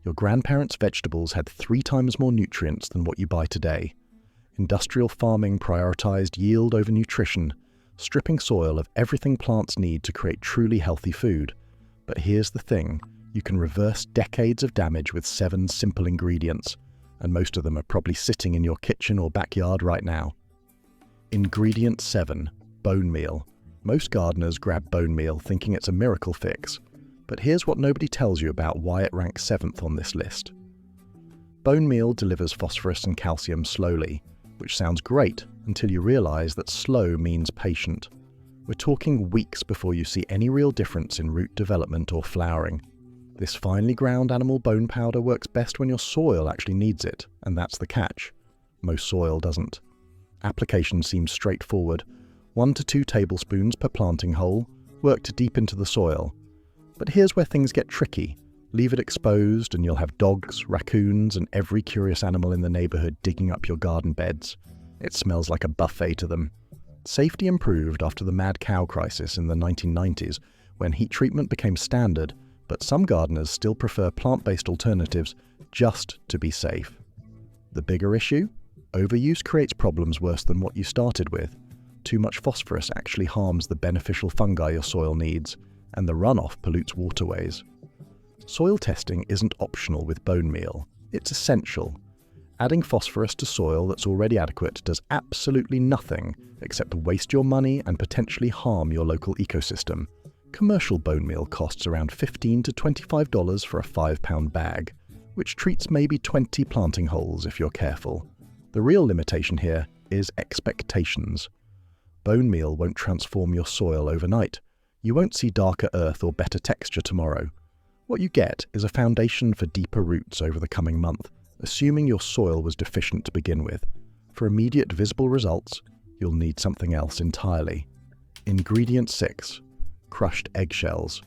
Your grandparents' vegetables had 3 times more nutrients than what you buy today. Industrial farming prioritized yield over nutrition, stripping soil of everything plants need to create truly healthy food. But here's the thing, you can reverse decades of damage with 7 simple ingredients, and most of them are probably sitting in your kitchen or backyard right now. Ingredient 7. Bone meal. Most gardeners grab bone meal thinking it's a miracle fix, but here's what nobody tells you about why it ranks 7th on this list. Bone meal delivers phosphorus and calcium slowly, which sounds great until you realize that slow means patient. We're talking weeks before you see any real difference in root development or flowering. This finely ground animal bone powder works best when your soil actually needs it, and that's the catch. Most soil doesn't. Application seems straightforward. 1 to 2 tablespoons per planting hole, worked deep into the soil. But here's where things get tricky. Leave it exposed and you'll have dogs, raccoons, and every curious animal in the neighborhood digging up your garden beds. It smells like a buffet to them. Safety improved after the mad cow crisis in the 1990s, when heat treatment became standard, but some gardeners still prefer plant-based alternatives just to be safe. The bigger issue? Overuse creates problems worse than what you started with. Too much phosphorus actually harms the beneficial fungi your soil needs, and the runoff pollutes waterways. Soil testing isn't optional with bone meal, it's essential. Adding phosphorus to soil that's already adequate does absolutely nothing except waste your money and potentially harm your local ecosystem. Commercial bone meal costs around $15 to $25 for a 5-pound bag, which treats maybe 20 planting holes if you're careful. The real limitation here is expectations. Bone meal won't transform your soil overnight. You won't see darker earth or better texture tomorrow. What you get is a foundation for deeper roots over the coming month, assuming your soil was deficient to begin with. For immediate visible results, you'll need something else entirely. Ingredient 6. Crushed eggshells.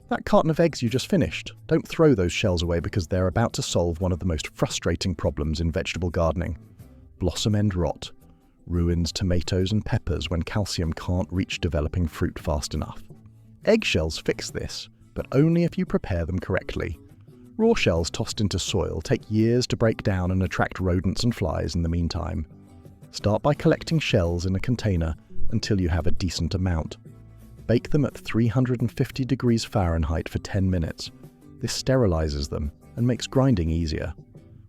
That carton of eggs you just finished, don't throw those shells away because they're about to solve one of the most frustrating problems in vegetable gardening. Blossom end rot. Ruins tomatoes and peppers when calcium can't reach developing fruit fast enough. Eggshells fix this, but only if you prepare them correctly. Raw shells tossed into soil take years to break down and attract rodents and flies in the meantime. Start by collecting shells in a container until you have a decent amount. Bake them at 350 degrees Fahrenheit for 10 minutes. This sterilizes them and makes grinding easier.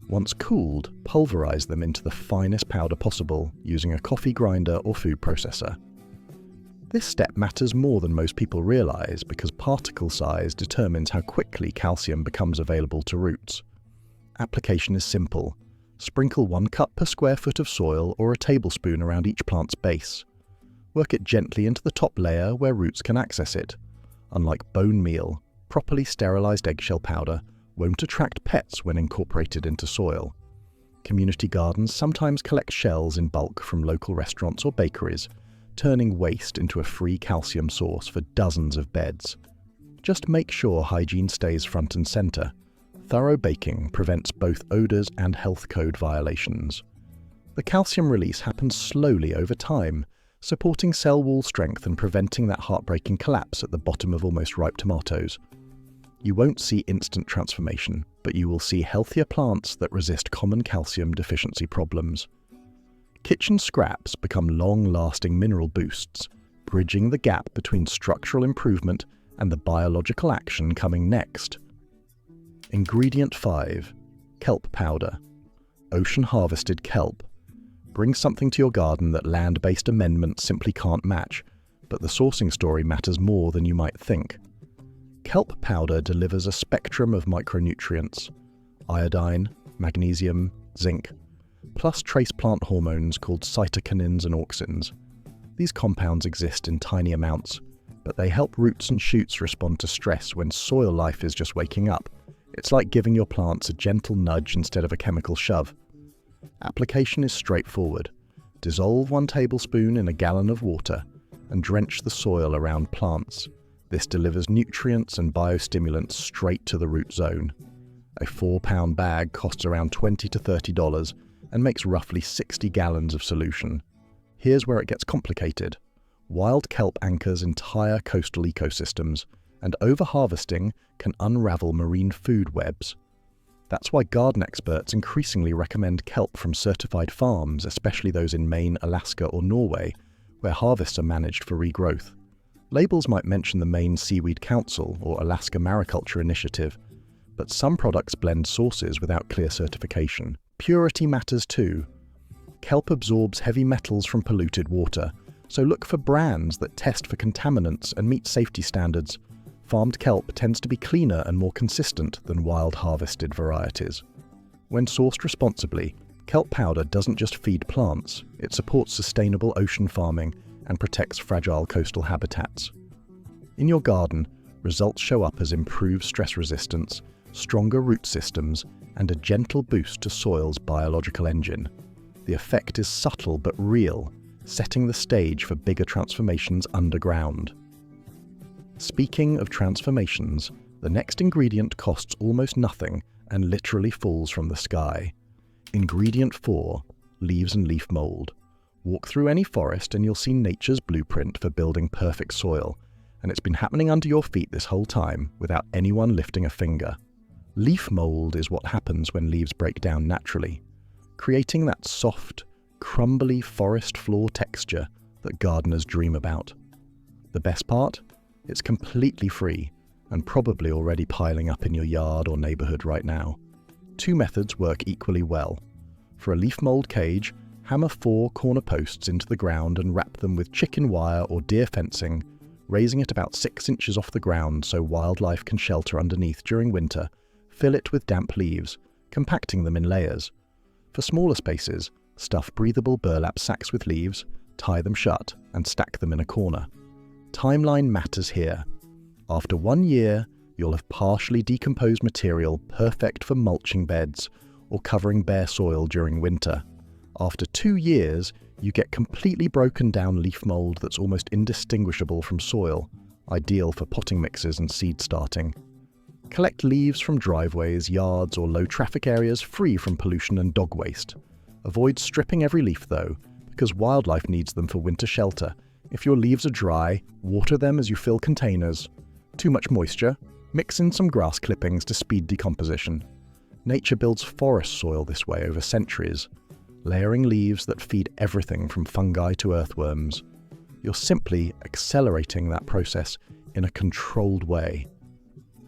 Once cooled, pulverize them into the finest powder possible using a coffee grinder or food processor. This step matters more than most people realize because particle size determines how quickly calcium becomes available to roots. Application is simple. Sprinkle 1 cup per square foot of soil or a tablespoon around each plant's base. Work it gently into the top layer where roots can access it. Unlike bone meal, properly sterilized eggshell powder won't attract pets when incorporated into soil. Community gardens sometimes collect shells in bulk from local restaurants or bakeries, turning waste into a free calcium source for dozens of beds. Just make sure hygiene stays front and center. Thorough baking prevents both odors and health code violations. The calcium release happens slowly over time, supporting cell wall strength and preventing that heartbreaking collapse at the bottom of almost ripe tomatoes. You won't see instant transformation, but you will see healthier plants that resist common calcium deficiency problems. Kitchen scraps become long-lasting mineral boosts, bridging the gap between structural improvement and the biological action coming next. Ingredient 5. Kelp powder. Ocean-harvested kelp. Bring something to your garden that land-based amendments simply can't match, but the sourcing story matters more than you might think. Kelp powder delivers a spectrum of micronutrients: iodine, magnesium, zinc, plus trace plant hormones called cytokinins and auxins. These compounds exist in tiny amounts, but they help roots and shoots respond to stress when soil life is just waking up. It's like giving your plants a gentle nudge instead of a chemical shove. Application is straightforward. Dissolve 1 tablespoon in a gallon of water and drench the soil around plants. This delivers nutrients and biostimulants straight to the root zone. A 4-pound bag costs around $20 to $30 and makes roughly 60 gallons of solution. Here's where it gets complicated. Wild kelp anchors entire coastal ecosystems, and over-harvesting can unravel marine food webs. That's why garden experts increasingly recommend kelp from certified farms, especially those in Maine, Alaska, or Norway, where harvests are managed for regrowth. Labels might mention the Maine Seaweed Council or Alaska Mariculture Initiative, but some products blend sources without clear certification. Purity matters too. Kelp absorbs heavy metals from polluted water, so look for brands that test for contaminants and meet safety standards. Farmed kelp tends to be cleaner and more consistent than wild harvested varieties. When sourced responsibly, kelp powder doesn't just feed plants, it supports sustainable ocean farming and protects fragile coastal habitats. In your garden, results show up as improved stress resistance, stronger root systems, and a gentle boost to soil's biological engine. The effect is subtle but real, setting the stage for bigger transformations underground. Speaking of transformations, the next ingredient costs almost nothing and literally falls from the sky. Ingredient 4, leaves and leaf mold. Walk through any forest and you'll see nature's blueprint for building perfect soil, and it's been happening under your feet this whole time without anyone lifting a finger. Leaf mold is what happens when leaves break down naturally, creating that soft, crumbly forest floor texture that gardeners dream about. The best part? It's completely free and probably already piling up in your yard or neighborhood right now. Two methods work equally well. For a leaf mold cage, hammer 4 corner posts into the ground and wrap them with chicken wire or deer fencing, raising it about 6 inches off the ground so wildlife can shelter underneath during winter. Fill it with damp leaves, compacting them in layers. For smaller spaces, stuff breathable burlap sacks with leaves, tie them shut, and stack them in a corner. Timeline matters here. After 1 year, you'll have partially decomposed material perfect for mulching beds or covering bare soil during winter. After 2 years, you get completely broken down leaf mold that's almost indistinguishable from soil, ideal for potting mixes and seed starting. Collect leaves from driveways, yards, or low traffic areas free from pollution and dog waste. Avoid stripping every leaf though, because wildlife needs them for winter shelter. If your leaves are dry, water them as you fill containers. Too much moisture? Mix in some grass clippings to speed decomposition. Nature builds forest soil this way over centuries, layering leaves that feed everything from fungi to earthworms. You're simply accelerating that process in a controlled way.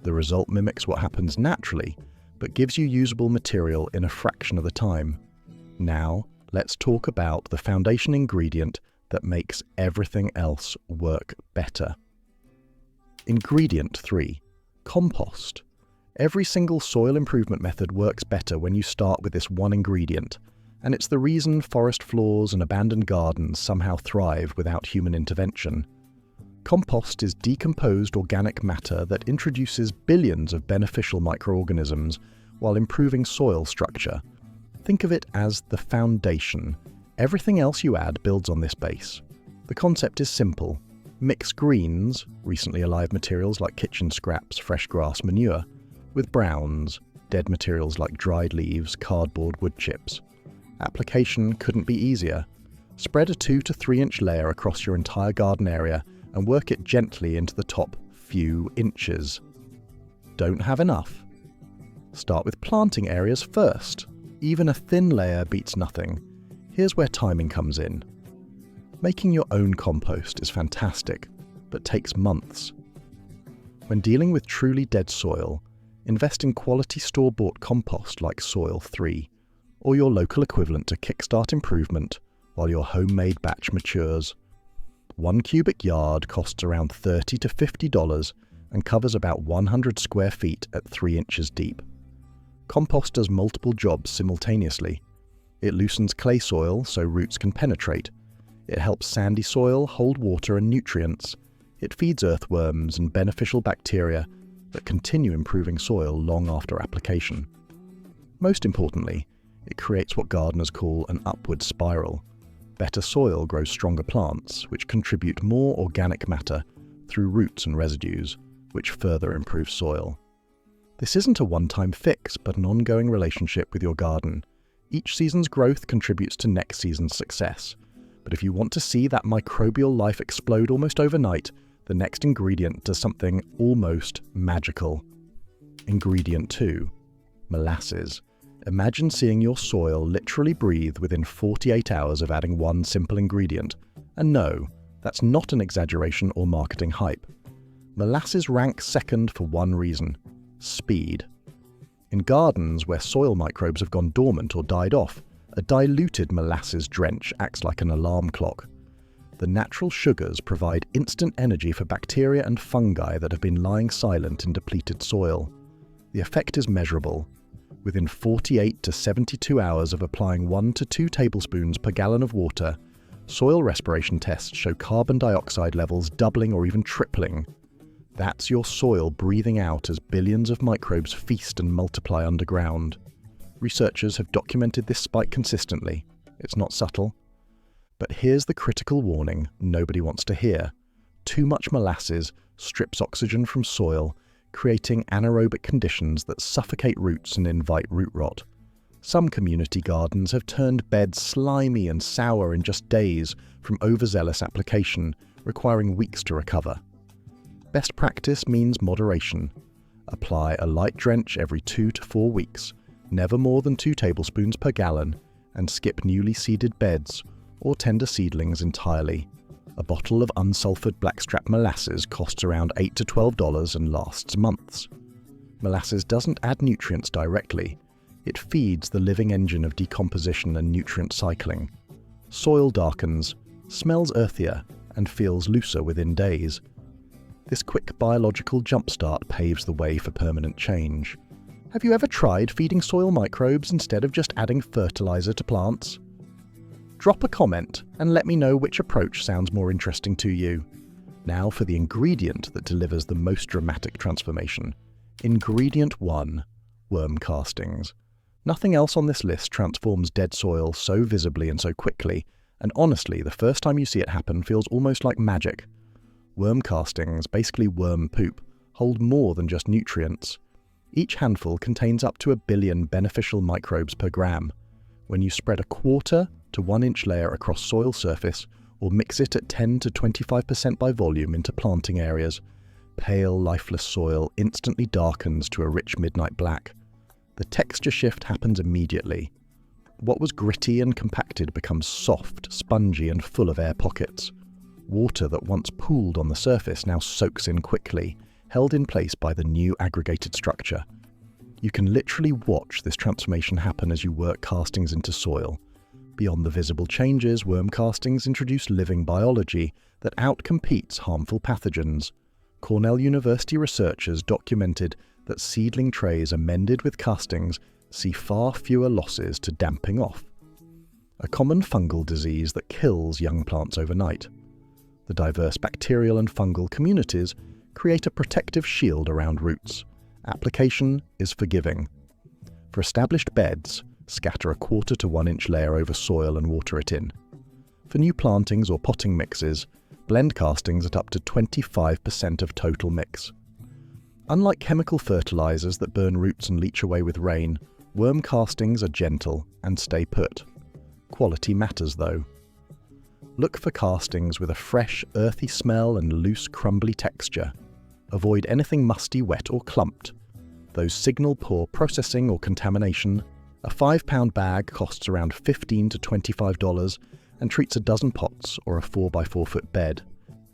The result mimics what happens naturally, but gives you usable material in a fraction of the time. Now, let's talk about the foundation ingredient that makes everything else work better. Ingredient 3, compost. Every single soil improvement method works better when you start with this one ingredient, and it's the reason forest floors and abandoned gardens somehow thrive without human intervention. Compost is decomposed organic matter that introduces billions of beneficial microorganisms while improving soil structure. Think of it as the foundation. Everything else you add builds on this base. The concept is simple. Mix greens, recently alive materials like kitchen scraps, fresh grass, manure, with browns, dead materials like dried leaves, cardboard, wood chips. Application couldn't be easier. Spread a 2 to 3 inch layer across your entire garden area and work it gently into the top few inches. Don't have enough? Start with planting areas first. Even a thin layer beats nothing. Here's where timing comes in. Making your own compost is fantastic, but takes months. When dealing with truly dead soil, invest in quality store-bought compost like Soil 3, or your local equivalent to Kickstart Improvement while your homemade batch matures. 1 cubic yard costs around $30 to $50 and covers about 100 square feet at 3 inches deep. Compost does multiple jobs simultaneously. It loosens clay soil so roots can penetrate. It helps sandy soil hold water and nutrients. It feeds earthworms and beneficial bacteria that continue improving soil long after application. Most importantly, it creates what gardeners call an upward spiral. Better soil grows stronger plants, which contribute more organic matter through roots and residues, which further improve soil. This isn't a one-time fix, but an ongoing relationship with your garden. Each season's growth contributes to next season's success. But if you want to see that microbial life explode almost overnight, the next ingredient does something almost magical. Ingredient 2, Molasses. Imagine seeing your soil literally breathe within 48 hours of adding one simple ingredient. And no, that's not an exaggeration or marketing hype. Molasses ranks second for one reason: speed. In gardens where soil microbes have gone dormant or died off, a diluted molasses drench acts like an alarm clock. The natural sugars provide instant energy for bacteria and fungi that have been lying silent in depleted soil. The effect is measurable. Within 48 to 72 hours of applying 1 to 2 tablespoons per gallon of water, soil respiration tests show carbon dioxide levels doubling or even tripling. That's your soil breathing out as billions of microbes feast and multiply underground. Researchers have documented this spike consistently. It's not subtle. But here's the critical warning nobody wants to hear. Too much molasses strips oxygen from soil, creating anaerobic conditions that suffocate roots and invite root rot. Some community gardens have turned beds slimy and sour in just days from overzealous application, requiring weeks to recover. Best practice means moderation. Apply a light drench every 2 to 4 weeks, never more than 2 tablespoons per gallon, and skip newly seeded beds or tender seedlings entirely. A bottle of unsulfured blackstrap molasses costs around $8 to $12 and lasts months. Molasses doesn't add nutrients directly. It feeds the living engine of decomposition and nutrient cycling. Soil darkens, smells earthier, and feels looser within days. This quick biological jumpstart paves the way for permanent change. Have you ever tried feeding soil microbes instead of just adding fertilizer to plants? Drop a comment and let me know which approach sounds more interesting to you. Now for the ingredient that delivers the most dramatic transformation. Ingredient 1. Worm castings. Nothing else on this list transforms dead soil so visibly and so quickly, and honestly, the first time you see it happen feels almost like magic. Worm castings, basically worm poop, hold more than just nutrients. Each handful contains up to 1 billion beneficial microbes per gram. When you spread a 1/4 to 1 inch layer across soil surface, or mix it at 10 to 25% by volume into planting areas, pale, lifeless soil instantly darkens to a rich midnight black. The texture shift happens immediately. What was gritty and compacted becomes soft, spongy, and full of air pockets. Water that once pooled on the surface now soaks in quickly, held in place by the new aggregated structure. You can literally watch this transformation happen as you work castings into soil. Beyond the visible changes, worm castings introduce living biology that outcompetes harmful pathogens. Cornell University researchers documented that seedling trays amended with castings see far fewer losses to damping off, a common fungal disease that kills young plants overnight. The diverse bacterial and fungal communities create a protective shield around roots. Application is forgiving. For established beds, scatter a 1/4 to 1 inch layer over soil and water it in. For new plantings or potting mixes, blend castings at up to 25% of total mix. Unlike chemical fertilizers that burn roots and leach away with rain, worm castings are gentle and stay put. Quality matters though. Look for castings with a fresh, earthy smell and loose, crumbly texture. Avoid anything musty, wet or clumped. Those signal poor processing or contamination. A 5-pound bag costs around $15 to $25 and treats a dozen pots or a 4x4 foot bed.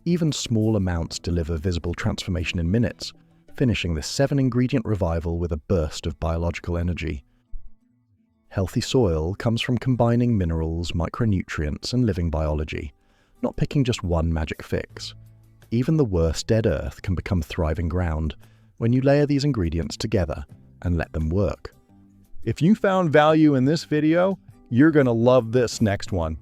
Even small amounts deliver visible transformation in minutes, finishing this 7-ingredient revival with a burst of biological energy. Healthy soil comes from combining minerals, micronutrients, and living biology, not picking just one magic fix. Even the worst dead earth can become thriving ground when you layer these ingredients together and let them work. If you found value in this video, you're going to love this next one.